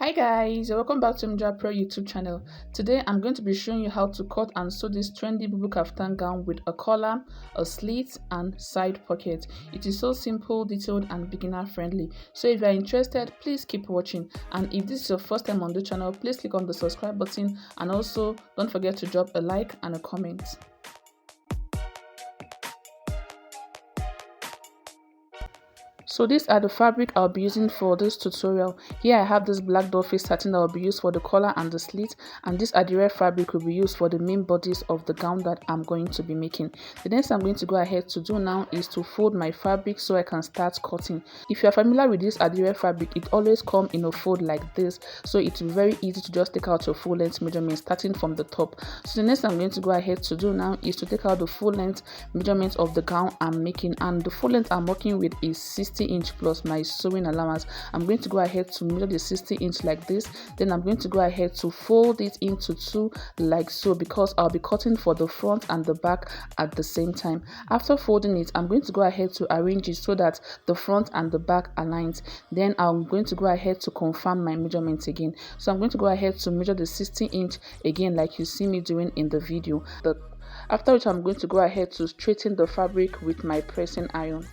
Hi guys, welcome back to Mja Pro YouTube channel. Today I'm going to be showing you how to cut and sew this trendy bubu kaftan gown with a collar, a slit and side pocket. It is so simple, detailed and beginner friendly. So if you are interested, please keep watching, and if this is your first time on the channel, please click on the subscribe button and also don't forget to drop a like and a comment. So these are the fabric I'll be using for this tutorial. Here I have this black dollface satin that will be used for the collar and the slit, and these are the red fabric will be used for the main bodies of the gown that I'm going to be making. The next I'm going to go ahead to do now is to fold my fabric so I can start cutting. If you are familiar with this red fabric, it always comes in a fold like this, so it's very easy to just take out your full length measurement starting from the top. So the next I'm going to go ahead to do now is to take out the full length measurement of the gown I'm making, and the full length I'm working with is 60" plus my sewing allowance. I'm going to go ahead to measure the 60" like this. Then I'm going to go ahead to fold it into two like so, because I'll be cutting for the front and the back at the same time. After folding it, I'm going to go ahead to arrange it so that the front and the back aligns. Then I'm going to go ahead to confirm my measurements again. So I'm going to go ahead to measure the 60" again like you see me doing in the video. After which I'm going to go ahead to straighten the fabric with my pressing iron.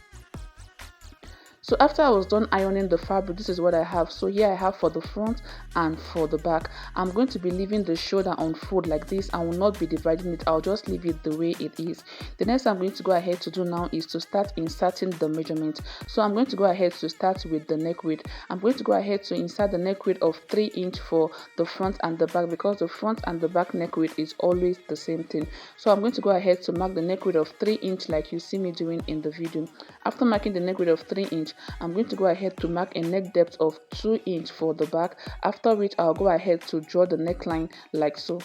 So after I was done ironing the fabric, this is what I have. So here I have for the front and for the back. I'm going to be leaving the shoulder on fold like this. I will not be dividing it. I'll just leave it the way it is. The next I'm going to go ahead to do now is to start inserting the measurement. So I'm going to go ahead to start with the neck width. I'm going to go ahead to insert the neck width of 3" for the front and the back, because the front and the back neck width is always the same thing. So I'm going to go ahead to mark the neck width of 3" like you see me doing in the video. After marking the neck width of 3", I'm going to go ahead to mark a neck depth of 2" for the back, after which I'll go ahead to draw the neckline like so.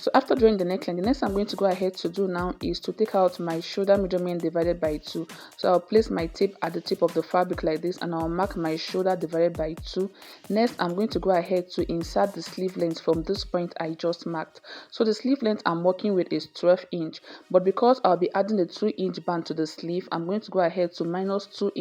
So after drawing the neckline, the next I'm going to go ahead to do now is to take out my shoulder measurement divided by 2. So I'll place my tape at the tip of the fabric like this, and I'll mark my shoulder divided by 2. Next, I'm going to go ahead to insert the sleeve length from this point I just marked. So the sleeve length I'm working with is 12", but because I'll be adding a 2" band to the sleeve, I'm going to go ahead to minus 2"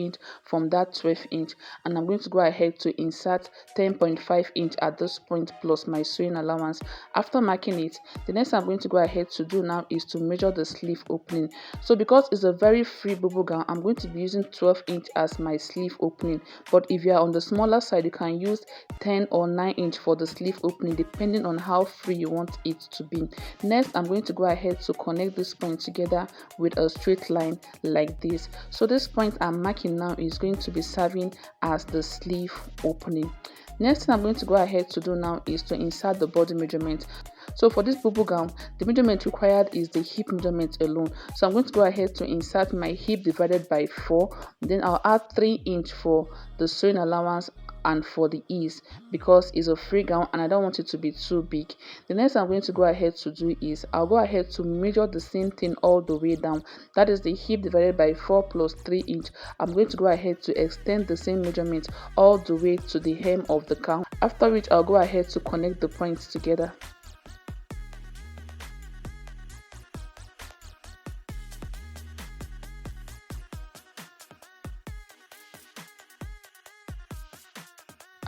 from that 12", and I'm going to go ahead to insert 10.5" at this point plus my sewing allowance. After marking it, the next I'm going to go ahead to do now is to measure the sleeve opening. So because it's a very free bubu gown, I'm going to be using 12" as my sleeve opening, but if you are on the smaller side, you can use 10 or 9" for the sleeve opening depending on how free you want it to be. Next, I'm going to go ahead to connect this point together with a straight line like this. So this point I'm marking now is going to be serving as the sleeve opening. Next thing I'm going to go ahead to do now is to insert the body measurement. So for this bubu gown, the measurement required is the hip measurement alone. So I'm going to go ahead to insert my hip divided by 4. Then I'll add 3" for the sewing allowance and for the ease, because it's a free gown and I don't want it to be too big. The next I'm going to go ahead to do is I'll go ahead to measure the same thing all the way down. That is the hip divided by 4 plus 3". I'm going to go ahead to extend the same measurement all the way to the hem of the gown, after which I'll go ahead to connect the points together.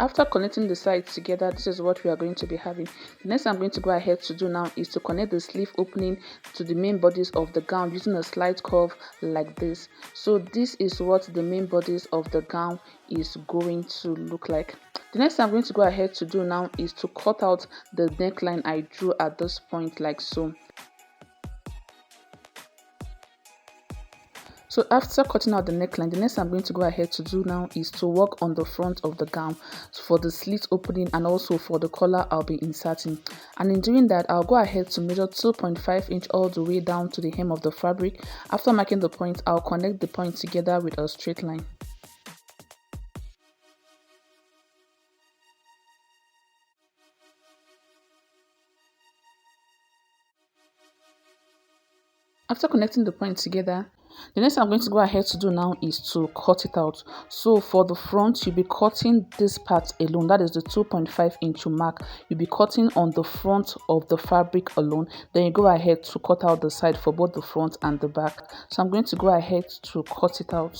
After connecting the sides together, this is what we are going to be having. The next I'm going to go ahead to do now is to connect the sleeve opening to the main bodies of the gown using a slight curve like this. So this is what the main bodies of the gown is going to look like. The next I'm going to go ahead to do now is to cut out the neckline I drew at this point like so. So after cutting out the neckline, the next I'm going to go ahead to do now is to work on the front of the gown for the slit opening and also for the collar I'll be inserting. And in doing that, I'll go ahead to measure 2.5" all the way down to the hem of the fabric. After marking the point, I'll connect the point together with a straight line. After connecting the points together, The next thing I'm going to go ahead to do now is to cut it out. So for the front, you'll be cutting this part alone, that is the 2.5-inch mark. You'll be cutting on the front of the fabric alone, then you go ahead to cut out the side for both the front and the back. So I'm going to go ahead to cut it out.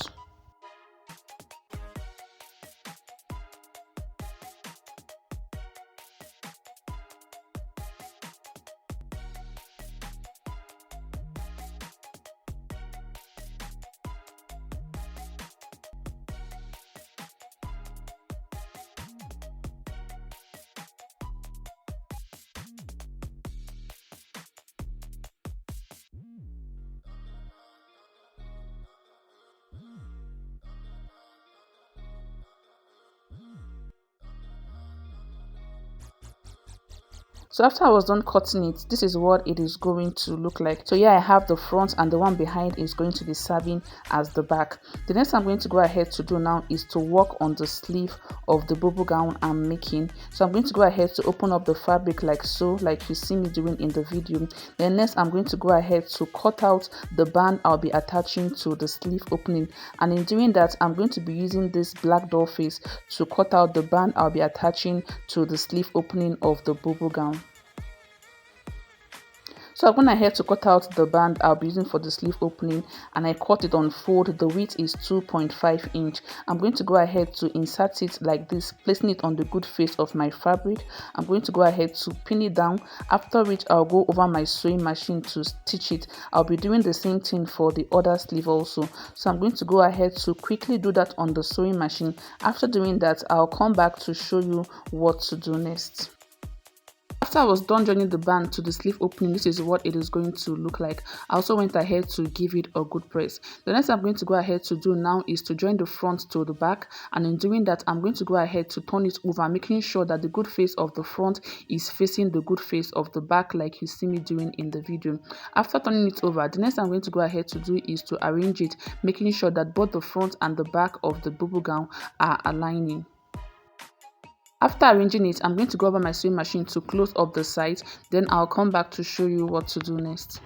So after I was done cutting it, this is what it is going to look like. So yeah, I have the front and the one behind is going to be serving as the back. The next I'm going to go ahead to do now is to work on the sleeve of the bubu gown I'm making. So I'm going to go ahead to open up the fabric like so, like you see me doing in the video. Then next I'm going to go ahead to cut out the band I'll be attaching to the sleeve opening, and in doing that I'm going to be using this black doll face to cut out the band I'll be attaching to the sleeve opening of the bubu gown. So I'm going ahead to cut out the band I'll be using for the sleeve opening, and I cut it on fold. The width is 2.5-inch. I'm going to go ahead to insert it like this, placing it on the good face of my fabric. I'm going to go ahead to pin it down, after which I'll go over my sewing machine to stitch it. I'll be doing the same thing for the other sleeve also. So I'm going to go ahead to quickly do that on the sewing machine. After doing that, I'll come back to show you what to do next. After I was done joining the band to the sleeve opening, this is what it is going to look like. I also went ahead to give it a good press. The next I'm going to go ahead to do now is to join the front to the back, and in doing that I'm going to go ahead to turn it over, making sure that the good face of the front is facing the good face of the back like you see me doing in the video. After turning it over, the next I'm going to go ahead to do is to arrange it, making sure that both the front and the back of the bubu gown are aligning. After arranging it, I'm going to go over my sewing machine to close up the sides, then I'll come back to show you what to do next.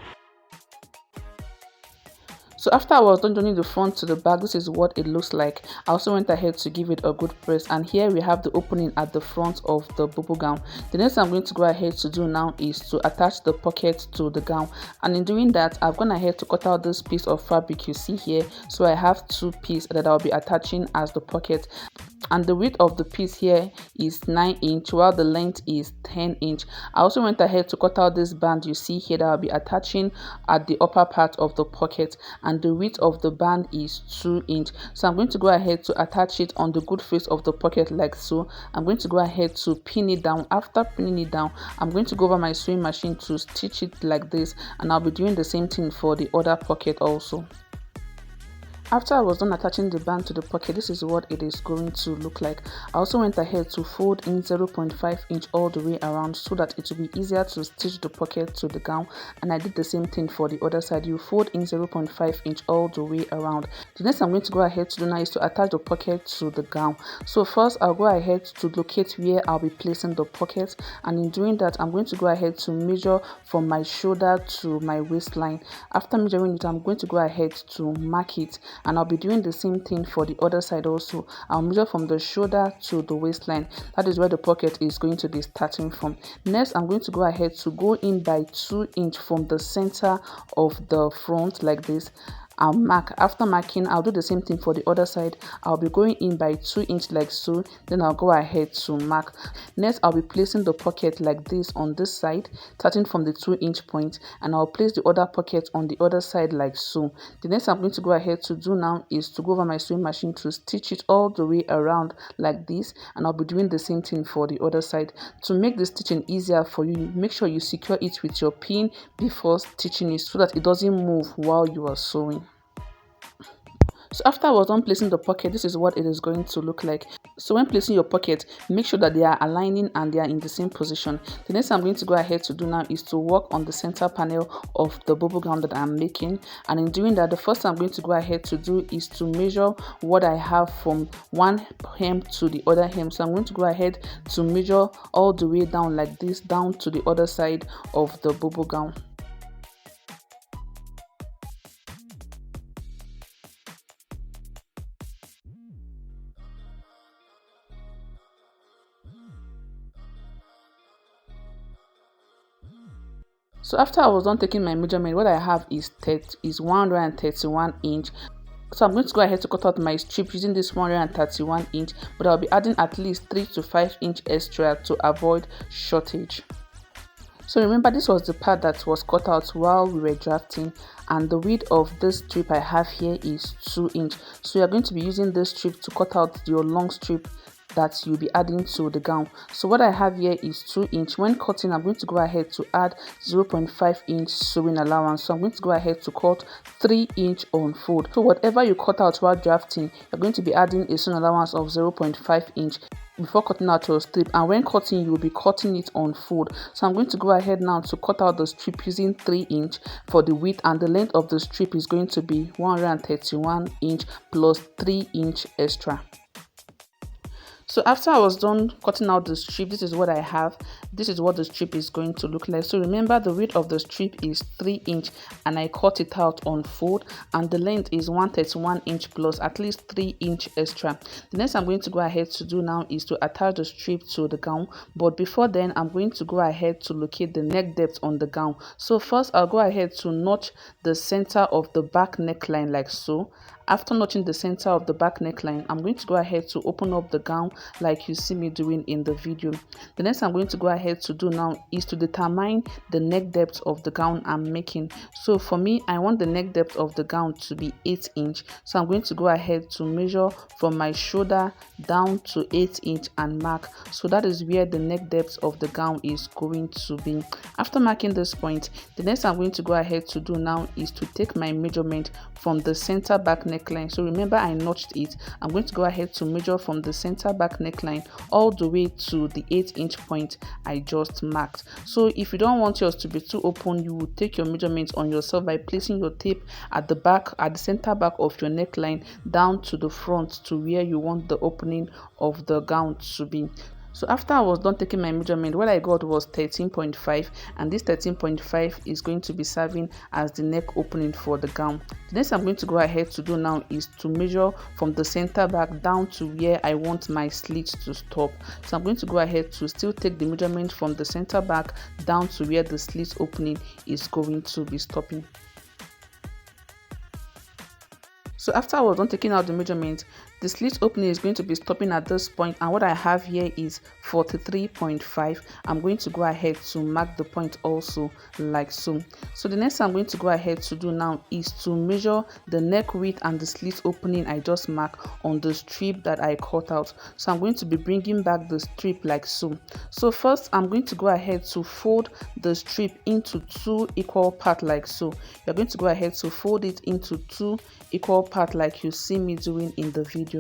So after I was done joining the front to the back, this is what it looks like. I also went ahead to give it a good press, and here we have the opening at the front of the bubu gown. The next I'm going to go ahead to do now is to attach the pocket to the gown, and in doing that I've gone ahead to cut out this piece of fabric you see here. So I have two pieces that I'll be attaching as the pocket, and the width of the piece here is 9-inch while the length is 10-inch. I also went ahead to cut out this band you see here that I'll be attaching at the upper part of the pocket, and the width of the band is 2-inch. So I'm going to go ahead to attach it on the good face of the pocket like so. I'm going to go ahead to pin it down. After pinning it down, I'm going to go over my sewing machine to stitch it like this, and I'll be doing the same thing for the other pocket also. After I was done attaching the band to the pocket, this is what it is going to look like. I also went ahead to fold in 0.5-inch all the way around so that it will be easier to stitch the pocket to the gown, and I did the same thing for the other side. You fold in 0.5-inch all the way around. The next I'm going to go ahead to do now is to attach the pocket to the gown. So first I'll go ahead to locate where I'll be placing the pocket, and in doing that I'm going to go ahead to measure from my shoulder to my waistline. After measuring it, I'm going to go ahead to mark it, and I'll be doing the same thing for the other side also. I'll measure from the shoulder to the waistline. That is where the pocket is going to be starting from. Next, I'm going to go ahead to go in by 2-inch from the center of the front like this. I'll mark. After marking, I'll do the same thing for the other side. I'll be going in by 2-inch like so, then I'll go ahead to mark. Next, I'll be placing the pocket like this on this side, starting from the 2-inch point, and I'll place the other pocket on the other side like so. The next I'm going to go ahead to do now is to go over my sewing machine to stitch it all the way around like this, and I'll be doing the same thing for the other side. To make the stitching easier for you, make sure you secure it with your pin before stitching it so that it doesn't move while you are sewing. So after I was done placing the pocket, this is what it is going to look like. So when placing your pocket, make sure that they are aligning and they are in the same position. The next I'm going to go ahead to do now is to work on the center panel of the bubu gown that I'm making. And in doing that, the first thing I'm going to go ahead to do is to measure what I have from one hem to the other hem. So I'm going to go ahead to measure all the way down like this, down to the other side of the bubu gown. So after I was done taking my measurement, what I have is 131 inch. So I'm going to go ahead to cut out my strip using this 131 inch, but I'll be adding at least 3 to 5 inch extra to avoid shortage. So remember, this was the part that was cut out while we were drafting, and the width of this strip I have here is 2 inch. So you're going to be using this strip to cut out your long strip that you'll be adding to the gown. So what I have here is 2 inch. When cutting, I'm going to go ahead to add 0.5 inch sewing allowance. So I'm going to go ahead to cut 3 inch on fold. So whatever you cut out while drafting, you're going to be adding a sewing allowance of 0.5 inch before cutting out your strip, and when cutting you will be cutting it on fold. So I'm going to go ahead now to cut out the strip using 3 inch for the width, and the length of the strip is going to be 131 inch plus 3 inch extra. So after I was done cutting out the strip, this is what I have. This is what the strip is going to look like. So remember, the width of the strip is 3 inch and I cut it out on fold, and the length is 131 inch plus at least 3 inch extra. The next I'm going to go ahead to do now is to attach the strip to the gown, but before then I'm going to go ahead to locate the neck depth on the gown. So first I'll go ahead to notch the center of the back neckline like so. After notching the center of the back neckline, I'm going to go ahead to open up the gown like you see me doing in the video. The next I'm going to go ahead to do now is to determine the neck depth of the gown I'm making. So for me, I want the neck depth of the gown to be 8 inch. So I'm going to go ahead to measure from my shoulder down to 8 inch and mark. So that is where the neck depth of the gown is going to be. After marking this point, the next I'm going to go ahead to do now is to take my measurement from the center back neckline. So remember, I notched it. I'm going to go ahead to measure from the center back neckline all the way to the 8 inch point I just marked. So if you don't want yours to be too open, you will take your measurements on yourself by placing your tape at the back, at the center back of your neckline down to the front to where you want the opening of the gown to be. So after I was done taking my measurement, what I got was 13.5, and this 13.5 is going to be serving as the neck opening for the gown. The next I'm going to go ahead to do now is to measure from the center back down to where I want my slit to stop. So I'm going to go ahead to still take the measurement from the center back down to where the slit opening is going to be stopping. So after I was done taking out the measurement, the slit opening is going to be stopping at this point, and what I have here is 43.5. I'm going to go ahead to mark the point also like so. So the next I'm going to go ahead to do now is to measure the neck width and the slit opening I just marked on the strip that I cut out. So I'm going to be bringing back the strip like so. So first I'm going to go ahead to fold the strip into 2 equal parts like so. You're going to go ahead to fold it into 2 equal parts like you see me doing in the video.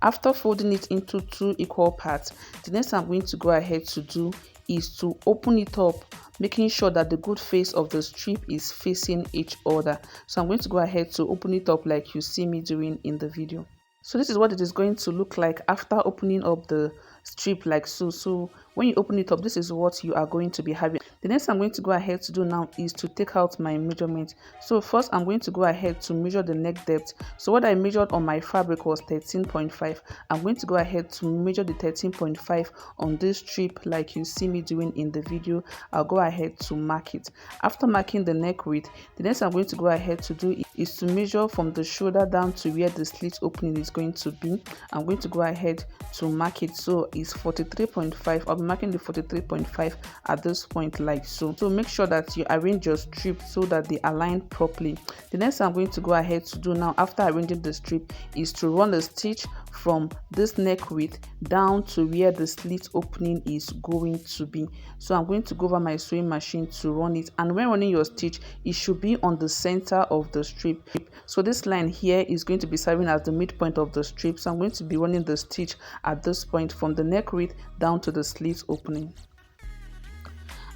After folding it into 2 equal parts, the next I'm going to go ahead to do is to open it up, making sure that the good face of the strip is facing each other. So I'm going to go ahead to open it up like you see me doing in the video. So this is what it is going to look like after opening up the strip like so. So when you open it up, this is what you are going to be having. The next I'm going to go ahead to do now is to take out my measurement. So first I'm going to go ahead to measure the neck depth. So what I measured on my fabric was 13.5. I'm going to go ahead to measure the 13.5 on this strip like you see me doing in the video. I'll go ahead to mark it. After marking the neck width, the next I'm going to go ahead to do is to measure from the shoulder down to where the slit opening is going to be. I'm going to go ahead to mark it. So it's 43.5. I'll be marking the 43.5 at this point like so. So make sure that you arrange your strip so that they align properly. The next I'm going to go ahead to do now after arranging the strip is to run a stitch from this neck width down to where the slit opening is going to be. So I'm going to go over my sewing machine to run it, and when running your stitch, it should be on the center of the strip. So this line here is going to be serving as the midpoint of the strip. So I'm going to be running the stitch at this point from the neck width down to the slit opening.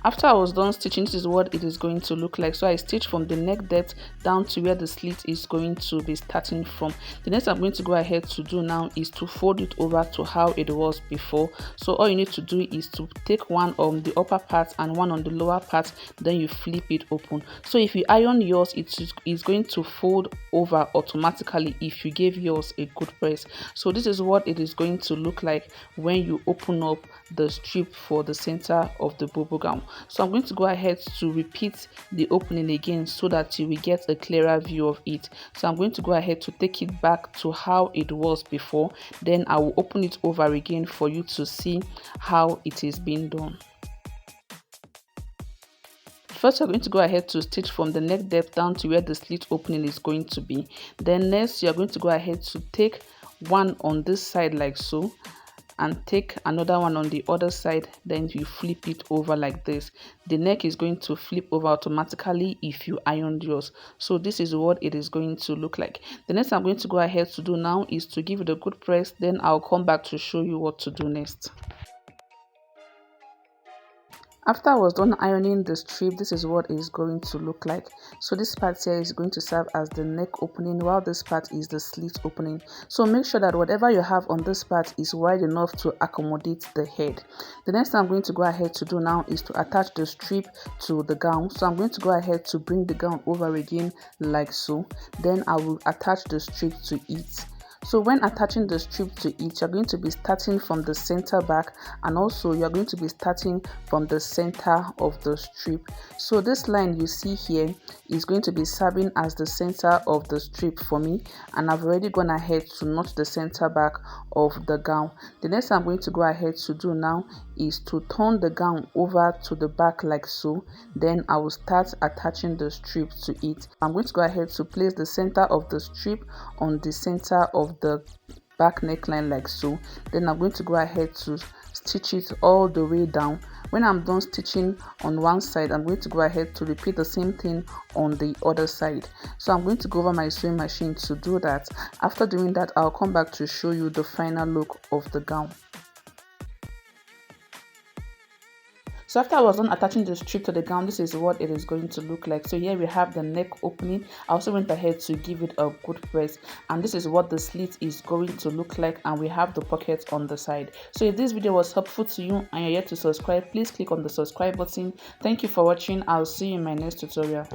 After I was done stitching, this is what it is going to look like. So I stitched from the neck depth down to where the slit is going to be starting from. The next I'm going to go ahead to do now is to fold it over to how it was before. So all you need to do is to take one on the upper part and one on the lower part, then you flip it open. So if you iron yours, it is going to fold over automatically if you gave yours a good press. So this is what it is going to look like when you open up the strip for the center of the bobo gown. So I'm going to go ahead to repeat the opening again so that you will get a clearer view of it. So I'm going to go ahead to take it back to how it was before, then I will open it over again for you to see how it is being done. First, you're going to go ahead to stitch from the neck depth down to where the slit opening is going to be. Then next, you're going to go ahead to take one on this side like so, and take another one on the other side. Then you flip it over like this. The neck is going to flip over automatically if you ironed yours. So this is what it is going to look like. The next I'm going to go ahead to do now is to give it a good press. Then I'll come back to show you what to do next. After I was done ironing the strip, this is what it is going to look like. So this part here is going to serve as the neck opening, while this part is the slit opening. So make sure that whatever you have on this part is wide enough to accommodate the head. The next thing I'm going to go ahead to do now is to attach the strip to the gown. So I'm going to go ahead to bring the gown over again like so. Then I will attach the strip to it. So when attaching the strip to it, you're going to be starting from the center back, and also you're going to be starting from the center of the strip. So this line you see here is going to be serving as the center of the strip for me, and I've already gone ahead to notch the center back of the gown. The next I'm going to go ahead to do now is to turn the gown over to the back like so. Then I will start attaching the strip to it. I'm going to go ahead to place the center of the strip on the center of the back neckline like so. Then I'm going to go ahead to stitch it all the way down. When I'm done stitching on one side, I'm going to go ahead to repeat the same thing on the other side. So I'm going to go over my sewing machine to do that. After doing that, I'll come back to show you the final look of the gown. So after I was done attaching the strip to the gown, this is what it is going to look like. So here we have the neck opening. I also went ahead to give it a good press, and this is what the slit is going to look like, and we have the pockets on the side. So if this video was helpful to you and you're yet to subscribe, please click on the subscribe button. Thank you for watching. I'll see you in my next tutorial.